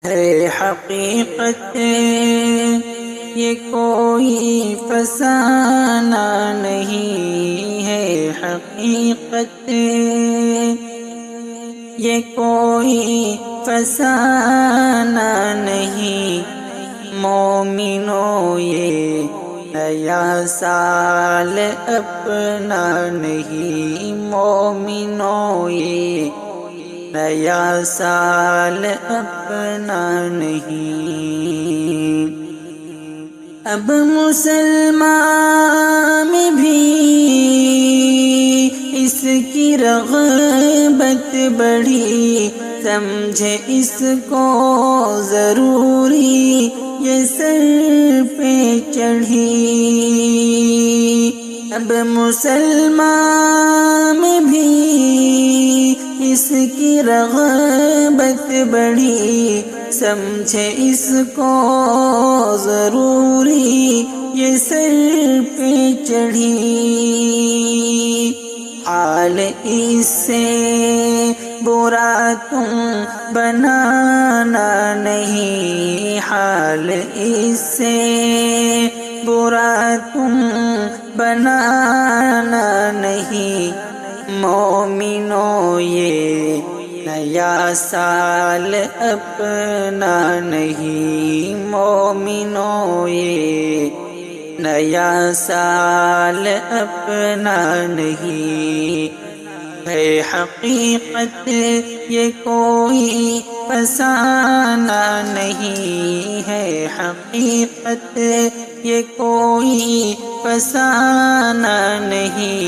ہے حقیقت یہ کوئی فسانہ نہیں ہے، حقیقت یہ کوئی فسانہ نہیں، مومنوں یہ نیا سال اپنا نہیں، مومنوں یہ نیا سال اپنا نہیں۔ اب مسلمان میں بھی اس کی رغبت بڑھی، سمجھے اس کو ضروری یہ سر پہ چڑھی۔ اب مسلمان میں بھی اس کی رغبت بڑھی، سمجھے اس کو ضروری یہ سر پہ چڑھی۔ حال اس سے برا تم بنانا نہیں، حال اس سے برا تم بنانا نہیں، مومنوں یہ نیا سال اپنا نہیں، مومنوں یہ نیا سال اپنا نہیں، ہے حقیقت یہ کوئی فسانہ نہیں ہے، حقیقت یہ کوئی فسانہ نہیں،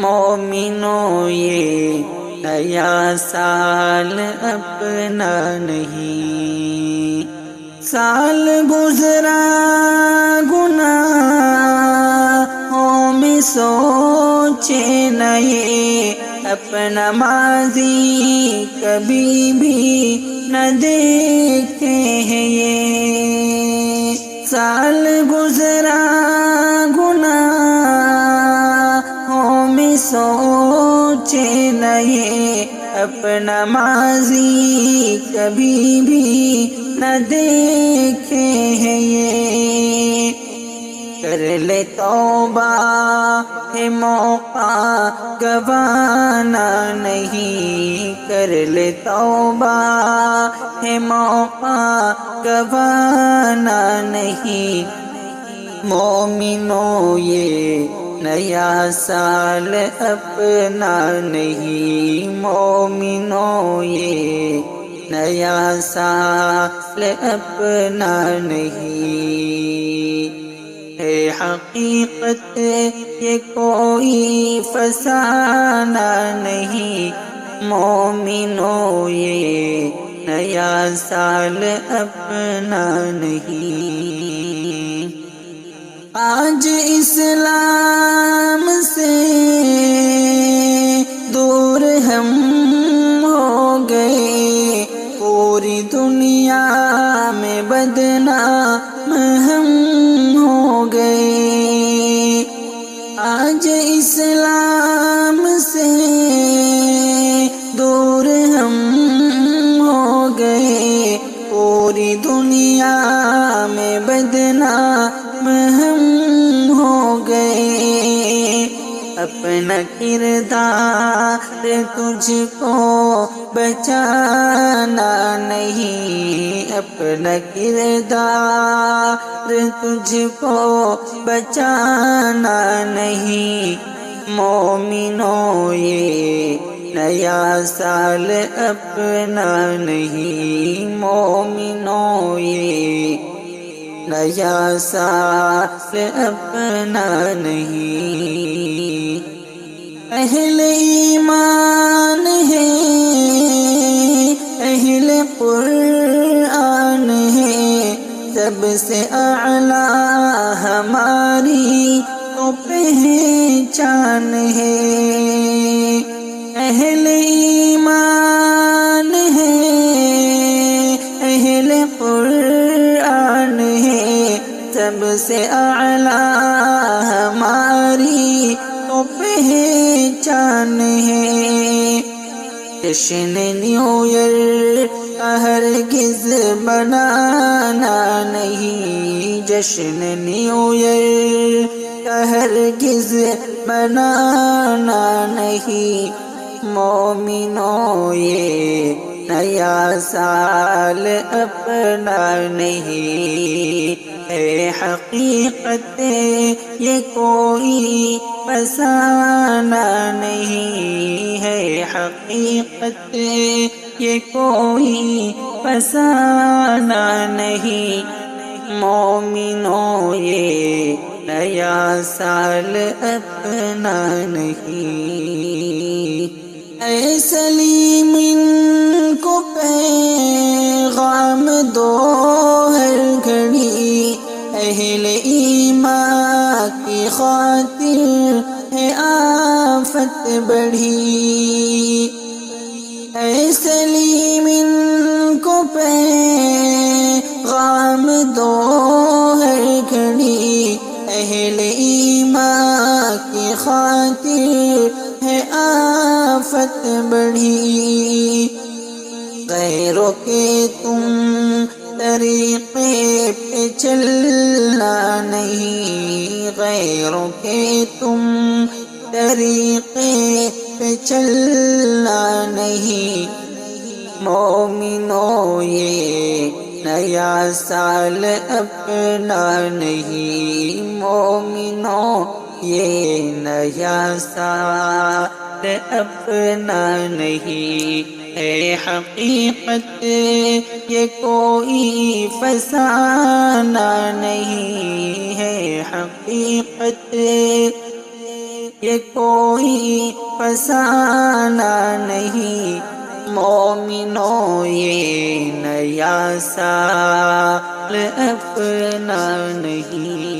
مومنوں یہ نیا سال اپنا نہیں۔ سال گزرا گناہوں میں سوچے نہ یہ، اپنا ماضی کبھی بھی نہ دیکھے ہیں یہ۔ سال گزرا گناہوں میں سوچے نہ یہ، اپنا ماضی کبھی بھی نہ دیکھے ہیں یہ۔ کر لے توبہ ہے موقع گوانا نہیں، کر لے توبہ ہے موقع گوانا نہیں، مومنوں یہ نیا سال اپنا نہیں، مومنوں یہ نیا سال اپنا نہیں، ہے حقیقت یہ کوئی فسانہ نہیں، مومنوں یہ نیا سال اپنا نہیں۔ آج اسلام سے دور ہم ہو گئے، پوری دنیا میں بدنام ہم ہو گئے۔ آج اسلام سے دور ہم ہو گئے، پوری دنیا میں بدنام ہم ہو گئے۔ اپنا کردار تجھ کو بچانا نہیں، اپنا کردار تجھ کو بچانا نہیں، مومنوں یہ نیا سال اپنا نہیں، مومنوں یہ نیا سال اپنا نہیں۔ اہل ایمان ہے، اہل قرآن ہے، سب سے اعلیٰ ہماری تو پہچان ہے۔ اہل ایمان ہے، اہل قرآن ہے، سب سے اعلیٰ ہماری تو پہچان ہے۔ جشن نیو ایئر کا ہرگز منانا نہیں، جشن نیو ایئر کا ہرگز منانا نہیں۔ مومنوں یہ نیا سال اپنا نہیں ہے حقیقت، یہ کوئی فسانہ نہیں ہے حقیقت، یہ کوئی فسانہ نہیں۔ مومنوں یہ نیا سال اپنا نہیں۔ اے سلیم ان کو پیغام دو ہر گھڑی، اہل ایمان کی خاطر ہے آفت بڑھی۔ اے سلیم ان کو پیغام دو ہر گھڑی، اہل ایمان کی خاطر ہے آفت بڑھی۔ غیروں کے تم طریقے پہ چلنا نہیں، غیروں کے تم طریقے پہ چلنا نہیں۔ مومنوں یہ نیا سال اپنا نہیں، مومنوں یہ نیا سال اپنا نہیں ہے حقیقت، یہ کوئی فسانہ نہیں ہے حقیقت، یہ کوئی فسانہ نہیں۔ مومنوں یہ نیا سال اپنا نہیں۔